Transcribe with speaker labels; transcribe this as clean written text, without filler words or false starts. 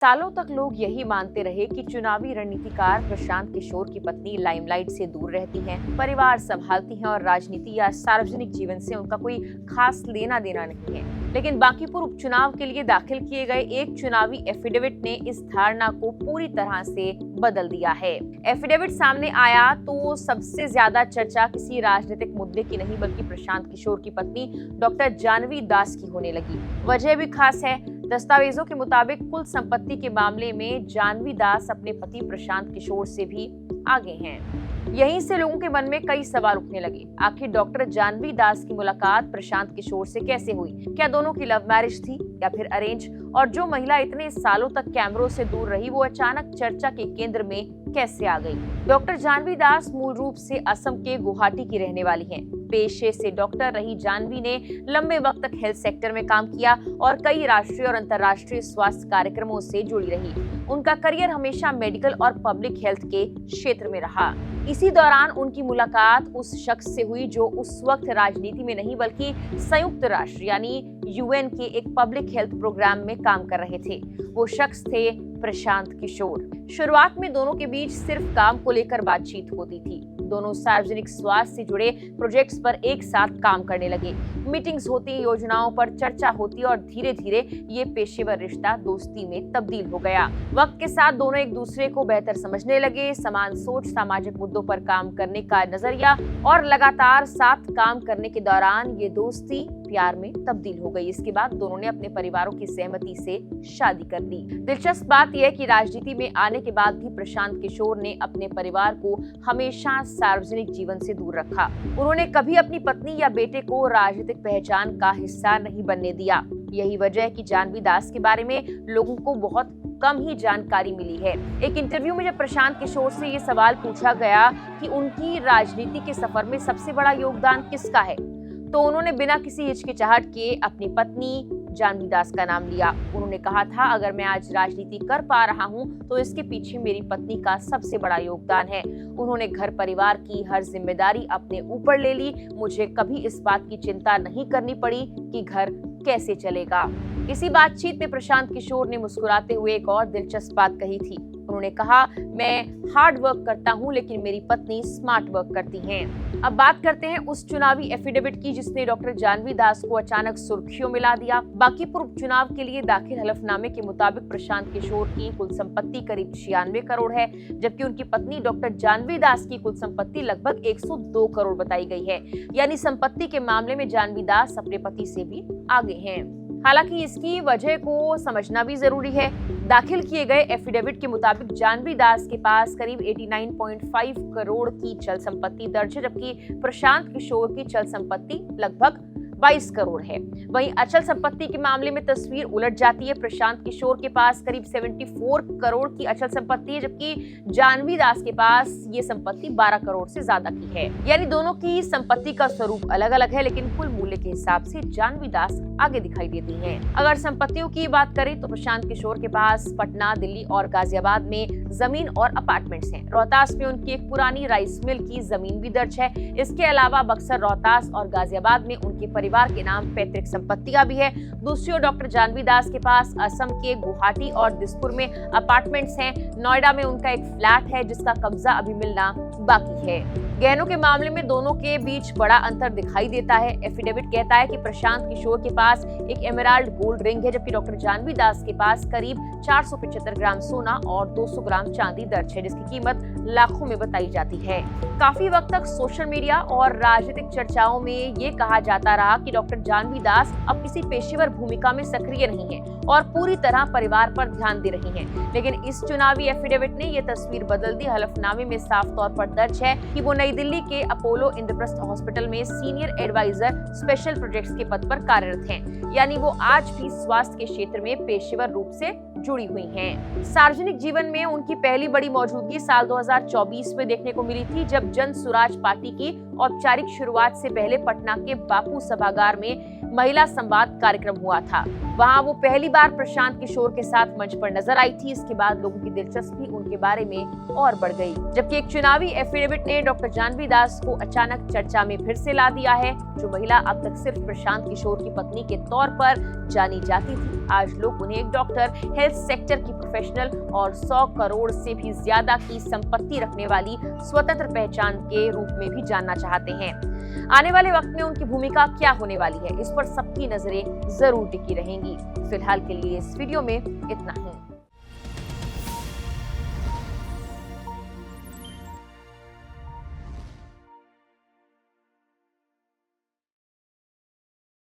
Speaker 1: सालों तक लोग यही मानते रहे कि चुनावी रणनीतिकार प्रशांत किशोर की पत्नी लाइमलाइट से दूर रहती हैं, परिवार संभालती हैं और राजनीति या सार्वजनिक जीवन से उनका कोई खास लेना देना नहीं है। लेकिन बांकीपुर उपचुनाव के लिए दाखिल किए गए एक चुनावी एफिडेविट ने इस धारणा को पूरी तरह से बदल दिया है। एफिडेविट सामने आया तो सबसे ज्यादा चर्चा किसी राजनीतिक मुद्दे की नहीं बल्कि प्रशांत किशोर की पत्नी डॉक्टर जानवी दास की होने लगी। वजह भी खास है। दस्तावेजों के मुताबिक कुल संपत्ति के मामले में जानवी दास अपने पति प्रशांत किशोर से भी आगे हैं। यहीं से लोगों के मन में कई सवाल उठने लगे। आखिर डॉक्टर जानवी दास की मुलाकात प्रशांत किशोर से कैसे हुई? क्या दोनों की लव मैरिज थी या फिर अरेंज? और जो महिला इतने सालों तक कैमरों से दूर रही वो अचानक चर्चा के केंद्र में कैसे आ गई? डॉक्टर जानवी दास मूल रूप से असम के गुवाहाटी की रहने वाली हैं। पेशे से डॉक्टर रही जानवी ने लंबे वक्त तक हेल्थ सेक्टर में काम किया और कई राष्ट्रीय और अंतर्राष्ट्रीय स्वास्थ्य कार्यक्रमों से जुड़ी रही। उनका करियर हमेशा मेडिकल और पब्लिक हेल्थ के क्षेत्र में रहा। इसी दौरान उनकी मुलाकात उस शख्स से हुई जो उस वक्त राजनीति में नहीं बल्कि संयुक्त राष्ट्र यानी यूएन के एक पब्लिक हेल्थ प्रोग्राम में काम कर रहे थे। वो शख्स थे प्रशांत किशोर। शुरुआत में दोनों के बीच सिर्फ काम को लेकर बातचीत होती थी। दोनों सार्वजनिक स्वास्थ्य से जुड़े प्रोजेक्ट्स पर एक साथ काम करने लगे। मीटिंग्स होती, योजनाओं पर चर्चा होती और धीरे धीरे ये पेशेवर रिश्ता दोस्ती में तब्दील हो गया। वक्त के साथ दोनों एक दूसरे को बेहतर समझने लगे। समान सोच, सामाजिक मुद्दों पर काम करने का नजरिया और लगातार साथ काम करने के दौरान ये दोस्ती प्यार में तब्दील हो गई। इसके बाद दोनों ने अपने परिवारों की सहमति से शादी कर ली। दिलचस्प बात यह है कि राजनीति में आने के बाद भी प्रशांत किशोर ने अपने परिवार को हमेशा सार्वजनिक जीवन से दूर रखा। उन्होंने कभी अपनी पत्नी या बेटे को राजनीतिक पहचान का हिस्सा नहीं बनने दिया। यही वजह है कि जानवी दास के बारे में लोगों को बहुत कम ही जानकारी मिली है। एक इंटरव्यू में जब प्रशांत किशोर से ये सवाल पूछा गया कि उनकी राजनीति के सफर में सबसे बड़ा योगदान किसका है, तो उन्होंने बिना किसी हिचकिचाहट के अपनी पत्नी जानवी दास का नाम लिया। उन्होंने कहा था, अगर मैं आज राजनीति कर पा रहा हूं तो इसके पीछे मेरी पत्नी का सबसे बड़ा योगदान है। उन्होंने घर परिवार की हर जिम्मेदारी अपने ऊपर ले ली। मुझे कभी इस बात की चिंता नहीं करनी पड़ी कि घर कैसे चलेगा। इसी बातचीत में प्रशांत किशोर ने मुस्कुराते हुए एक और दिलचस्प बात कही थी। उन्होंने कहा, मैं हार्ड वर्क करता हूं लेकिन मेरी पत्नी स्मार्ट वर्क करती हैं। अब बात करते हैं उस चुनावी एफिडेविट की जिसने डॉक्टर जानवी दास को अचानक सुर्खियों में ला दिया। बांकीपुर उपचुनाव के लिए दाखिल हलफनामे के मुताबिक प्रशांत किशोर की कुल संपत्ति करीब 96 करोड़ है, जबकि उनकी पत्नी डॉक्टर जानवी दास की कुल संपत्ति लगभग 102 करोड़ बताई गई है। यानी संपत्ति के मामले में जानवी दास अपने पति से भी आगे हैं। हालांकि इसकी वजह को समझना भी जरूरी है। दाखिल किए गए एफिडेविट के मुताबिक जानवी दास के पास करीब 89.5 करोड़ की चल संपत्ति दर्ज है, जबकि प्रशांत किशोर की चल संपत्ति लगभग 22 करोड़ है। वहीं अचल संपत्ति के मामले में तस्वीर उलट जाती है। प्रशांत किशोर के पास करीब 74 करोड़ की अचल संपत्ति है, जबकि जानवी दास के पास ये संपत्ति 12 करोड़ से ज्यादा की है। यानी दोनों की संपत्ति का स्वरूप अलग अलग है, लेकिन कुल मूल्य के हिसाब से जानवी दास आगे दिखाई देती हैं। अगर संपत्तियों की बात करें तो प्रशांत किशोर के पास पटना, दिल्ली और गाजियाबाद में जमीन और अपार्टमेंट्स हैं। रोहतास में उनकी एक पुरानी राइस मिल की जमीन भी दर्ज है। इसके अलावा बक्सर, रोहतास और गाजियाबाद में उनके परिवार के नाम पैतृक संपत्तियां भी है। दूसरी ओर डॉक्टर जानवी दास के पास असम के गुवाहाटी और दिसपुर में अपार्टमेंट्स हैं। नोएडा में उनका एक फ्लैट है जिसका कब्जा अभी मिलना बाकी है। गहनों के मामले में दोनों के बीच बड़ा अंतर दिखाई देता है। एफिडेविट कहता है कि प्रशांत किशोर के पास एक एमराल्ड गोल्ड रिंग है, जबकि डॉक्टर जानवी दास के पास करीब 475 ग्राम सोना और 200 ग्राम चांदी दर्ज है, जिसकी कीमत लाखों में बताई जाती है। काफी वक्त तक सोशल मीडिया और राजनीतिक चर्चाओं में ये कहा जाता रहा कि डॉक्टर जानवी दास अब किसी पेशेवर भूमिका में सक्रिय नहीं है और पूरी तरह परिवार पर ध्यान दे रही हैं। लेकिन इस चुनावी एफिडेविट ने यह तस्वीर बदल दी। हलफनामे में साफ तौर पर दर्ज है कि वो नई दिल्ली के अपोलो इंद्रप्रस्थ हॉस्पिटल में सीनियर एडवाइजर स्पेशल प्रोजेक्ट्स के पद पर कार्यरत हैं। यानी वो आज भी स्वास्थ्य के क्षेत्र में पेशेवर रूप से जुड़ी हुई हैं। सार्वजनिक जीवन में उनकी पहली बड़ी मौजूदगी साल 2024 में देखने को मिली थी, जब जन सुराज पार्टी की औपचारिक शुरुआत से पहले पटना के बापू सभागार में महिला संवाद कार्यक्रम हुआ था। वहां वो पहली बार प्रशांत किशोर के साथ मंच पर नजर आई थी। इसके बाद लोगों की दिलचस्पी उनके बारे में और बढ़ गई, जबकि एक चुनावी एफिडेविट ने डॉक्टर जानवी दास को अचानक चर्चा में फिर से ला दिया है। जो महिला अब तक सिर्फ प्रशांत किशोर की पत्नी के तौर पर जानी जाती थी, आज लोग उन्हें एक डॉक्टर, हेल्थ सेक्टर की प्रोफेशनल और 100 करोड़ से भी ज्यादा की संपत्ति रखने वाली स्वतंत्र पहचान के रूप में भी जानना चाहते हैं। आने वाले वक्त में उनकी भूमिका क्या होने वाली है, इस पर सबकी नजरें जरूर टिकी रहेंगी। फिलहाल के लिए इस वीडियो में इतना ही।